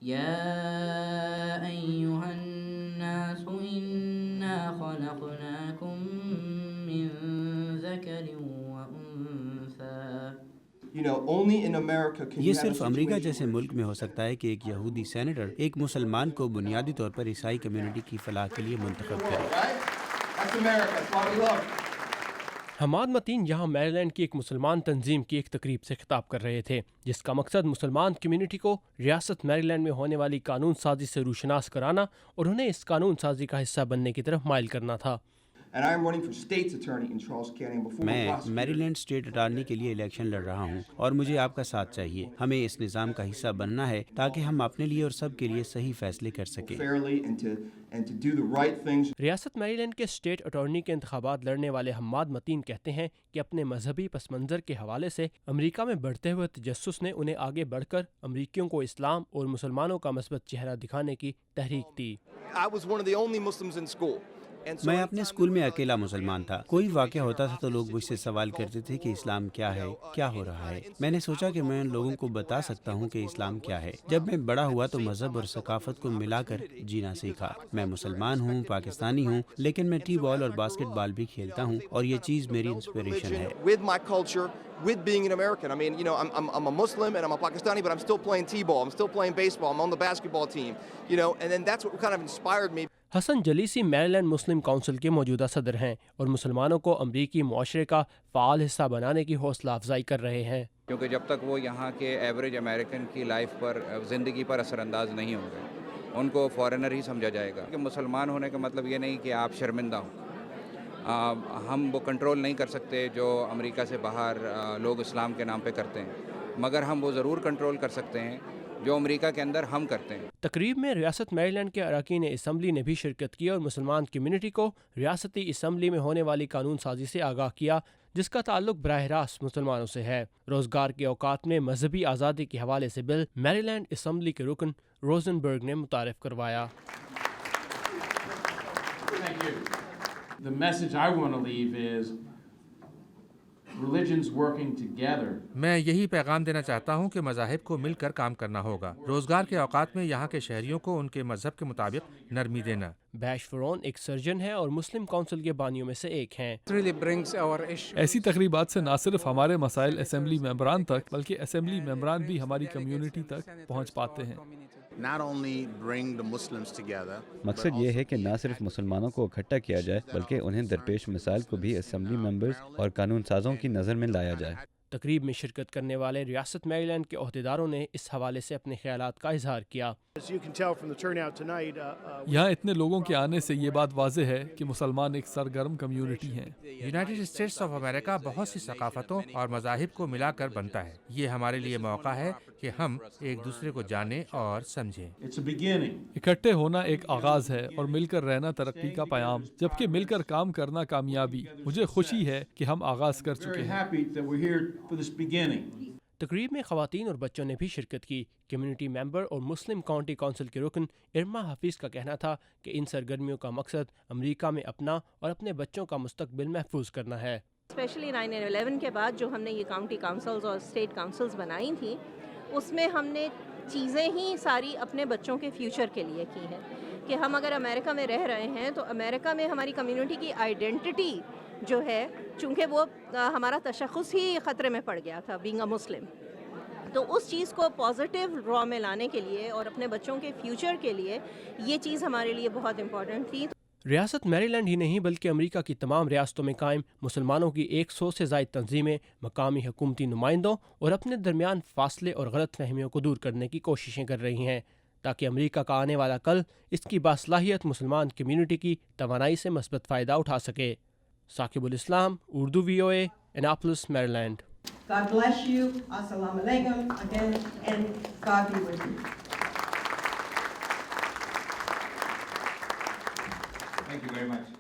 يا أيها الناس إنا خلقناكم من ذكر وأنثى. یہ صرف امریکہ جیسے ملک میں ہو سکتا ہے کہ ایک یہودی سینیٹر ایک مسلمان کو بنیادی طور پر عیسائی کمیونٹی کی فلاح کے لیے منتخب کرے. حماد متین یہاں میریلینڈ کی ایک مسلمان تنظیم کی ایک تقریب سے خطاب کر رہے تھے جس کا مقصد مسلمان کمیونٹی کو ریاست میریلینڈ میں ہونے والی قانون سازی سے روشناس کرانا اور انہیں اس قانون سازی کا حصہ بننے کی طرف مائل کرنا تھا. میں میریلینڈ اسٹیٹ اٹارنی کے لیے الیکشن لڑ رہا ہوں اور مجھے آپ کا ساتھ چاہیے. ہمیں اس نظام کا حصہ بننا ہے تاکہ ہم اپنے لیے اور سب کے لیے صحیح فیصلے کر سکیں. ریاست میریلینڈ کے اسٹیٹ اٹارنی کے انتخابات لڑنے والے حماد متین کہتے ہیں کہ اپنے مذہبی پس منظر کے حوالے سے امریکہ میں بڑھتے ہوئے تجسس نے انہیں آگے بڑھ کر امریکیوں کو اسلام اور مسلمانوں کا مثبت چہرہ دکھانے کی تحریک دی. میں اپنے اسکول میں اکیلا مسلمان تھا. کوئی واقعہ ہوتا تھا تو لوگ مجھ سے سوال کرتے تھے کہ اسلام کیا ہے, کیا ہو رہا ہے. میں نے سوچا کہ میں ان لوگوں کو بتا سکتا ہوں کہ اسلام کیا ہے. جب میں بڑا ہوا تو مذہب اور ثقافت کو ملا کر جینا سیکھا. میں مسلمان ہوں, پاکستانی ہوں, لیکن میں ٹی بال اور باسکٹ بال بھی کھیلتا ہوں اور یہ چیز میری انسپریشن ہے. With being an American, I mean, you know, I'm a Muslim and I'm a Pakistani, but I'm still playing T-ball, I'm still playing baseball, I'm on the basketball team, you know, and then that's what kind of inspired me. Hasan Jalisi Maryland Muslim council کے موجودہ صدر ہیں اور مسلمانوں کو امریکی معاشرے کا فعال حصہ بنانے کی حوصلہ افزائی کر رہے ہیں. کیونکہ جب تک وہ یہاں کے ایوریج امریکن کی لائف پر, زندگی پر اثر انداز نہیں ہوں گے, ان کو فارنر ہی سمجھا جائے گا. کہ مسلمان ہونے کا مطلب یہ نہیں کہ آپ شرمندہ ہوں. ہم وہ کنٹرول نہیں کر سکتے جو امریکہ سے باہر لوگ اسلام کے نام پہ کرتے ہیں, مگر ہم وہ ضرور کنٹرول کر سکتے ہیں جو امریکہ کے اندر ہم کرتے ہیں. تقریب میں ریاست میریلینڈ کے اراکین اسمبلی نے بھی شرکت کی اور مسلمان کمیونٹی کو ریاستی اسمبلی میں ہونے والی قانون سازی سے آگاہ کیا جس کا تعلق براہ راست مسلمانوں سے ہے. روزگار کے اوقات میں مذہبی آزادی کے حوالے سے بل میریلینڈ اسمبلی کے رکن روزنبرگ نے متعارف کروایا. The message I want to leave is religions working together. میں یہی پیغام دینا چاہتا ہوں کہ مذاہب کو مل کر کام کرنا ہوگا. روزگار کے اوقات میں یہاں کے شہریوں کو ان کے مذہب کے مطابق نرمی دینا. بیش فرون ایک سرجن ہے اور مسلم کونسل کے بانیوں میں سے ایک ہیں. ایسی تقریبات سے نہ صرف ہمارے مسائل اسمبلی ممبران تک بلکہ اسمبلی ممبران بھی ہماری کمیونٹی تک پہنچ پاتے ہیں. مقصد یہ ہے کہ نہ صرف مسلمانوں کو اکٹھا کیا جائے بلکہ انہیں درپیش مسائل کو بھی اسمبلی ممبرز اور قانون سازوں کی نظر میں لایا جائے. تقریب میں شرکت کرنے والے ریاست میریلینڈ کے عہدیداروں نے اس حوالے سے اپنے خیالات کا اظہار کیا. یہاں اتنے لوگوں کے آنے سے یہ بات واضح ہے کہ مسلمان ایک سرگرم کمیونٹی ہیں. یونائیٹڈ اسٹیٹس آف امریکہ بہت سی ثقافتوں اور مذاہب کو ملا کر بنتا ہے. یہ ہمارے لیے موقع ہے کہ ہم ایک دوسرے کو جانیں اور سمجھیں. اکٹھے ہونا ایک آغاز ہے اور مل کر رہنا ترقی کا پیام, جبکہ مل کر کام کرنا کامیابی. مجھے خوشی ہے کہ ہم آغاز کر چکے ہیں. تقریب میں خواتین اور بچوں نے بھی شرکت کی. کمیونٹی ممبر اور مسلم کاؤنٹی کونسل کے رکن ارما حفیظ کا کہنا تھا کہ ان سرگرمیوں کا مقصد امریکہ میں اپنا اور اپنے بچوں کا مستقبل محفوظ کرنا ہے. اسپیشلی 9/11 کے بعد جو ہم نے یہ کاؤنٹی کاؤنسلز اور اسٹیٹ کاؤنسلز بنائی تھیں اس میں ہم نے چیزیں ہی ساری اپنے بچوں کے فیوچر کے لیے کی ہیں کہ ہم اگر امریکہ میں رہ رہے ہیں تو امریکہ میں ہماری کمیونٹی کی آئیڈینٹی جو ہے, چونکہ وہ ہمارا تشخص ہی خطرے میں پڑ گیا تھا بینگ اے مسلم, تو اس چیز کو پازیٹیو را میں لانے کے لیے اور اپنے بچوں کے فیوچر کے لیے یہ چیز ہمارے لیے بہت امپورٹنٹ تھی. ریاست میریلینڈ ہی نہیں بلکہ امریکہ کی تمام ریاستوں میں قائم مسلمانوں کی 100 سے زائد تنظیمیں مقامی حکومتی نمائندوں اور اپنے درمیان فاصلے اور غلط فہمیوں کو دور کرنے کی کوششیں کر رہی ہیں تاکہ امریکہ کا آنے والا کل اس کی باصلاحیت مسلمان کمیونٹی کی توانائی سے مثبت فائدہ اٹھا سکے. ثاقب الاسلام, Urdu VOA, اناپولس, میریلینڈ. God bless you. Assalamu alaikum again, and God be with you. Thank you very much.